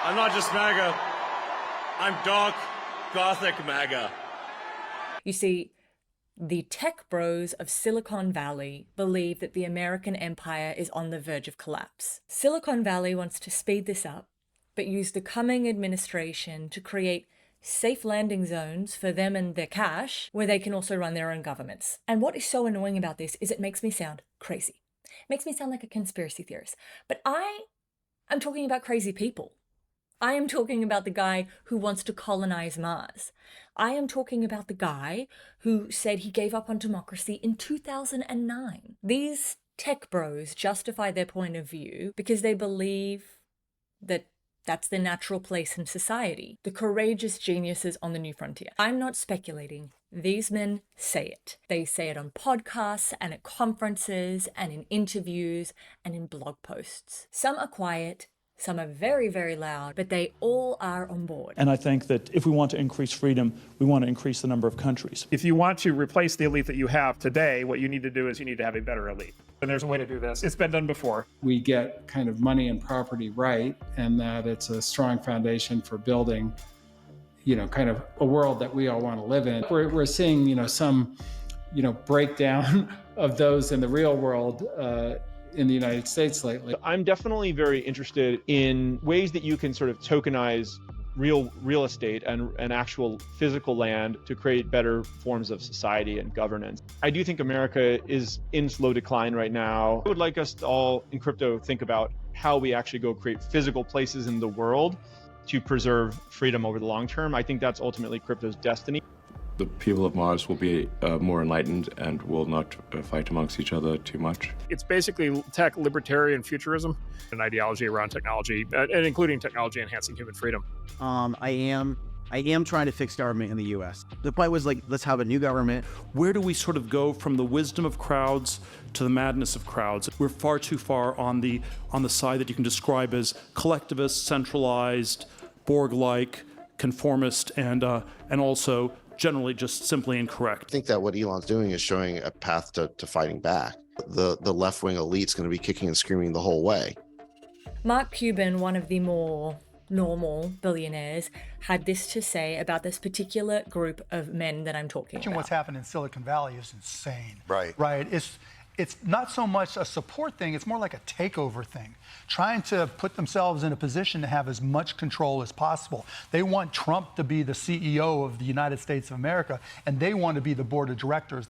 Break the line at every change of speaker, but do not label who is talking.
I'm not just MAGA. I'm dark, Gothic MAGA.
You see, the tech bros of Silicon Valley believe that the American empire is on the verge of collapse. Silicon Valley wants to speed this up, but use the coming administration to create safe landing zones for them and their cash, where they can also run their own governments. And what is so annoying about this is it makes me sound crazy. It makes me sound like a conspiracy theorist. But I'm talking about crazy people. I am talking about the guy who wants to colonize Mars. I am talking about the guy who said he gave up on democracy in 2009. These tech bros justify their point of view because they believe that that's the natural place in society. The courageous geniuses on the new frontier. I'm not speculating. These men say it. They say it on podcasts and at conferences and in interviews and in blog posts. Some are quiet, some are very, very loud, but they all are on board.
And I think that if we want to increase freedom, we want to increase the number of countries.
If you want to replace the elite that you have today, what you need to do is you need to have a better elite. And there's a way to do this. It's been done before.
We get kind of money and property right, and that it's a strong foundation for building, kind of a world that we all want to live in. We're seeing, some, breakdown of those in the real world in the United States lately.
I'm definitely very interested in ways that you can sort of tokenize real estate and actual physical land to create better forms of society and governance. I do think America is in slow decline right now. I would like us to all in crypto think about how we actually go create physical places in the world to preserve freedom over the long term. I think that's ultimately crypto's destiny.
The people of Mars will be more enlightened and will not fight amongst each other too much.
It's basically tech libertarian futurism, an ideology around technology, and including technology enhancing human freedom.
I am trying to fix government in the U.S. The point was let's have a new government.
Where do we sort of go from the wisdom of crowds to the madness of crowds? We're far too far on the side that you can describe as collectivist, centralized, Borg-like, conformist, and also generally just simply incorrect.
I think that what Elon's doing is showing a path to fighting back. The left-wing elite's going to be kicking and screaming the whole way.
Mark Cuban, one of the more normal billionaires, had this to say about this particular group of men that I'm talking about.
What's happened in Silicon Valley is insane.
Right.
Right. It's not so much a support thing, it's more like a takeover thing, trying to put themselves in a position to have as much control as possible. They want Trump to be the CEO of the United States of America, and they want to be the board of directors.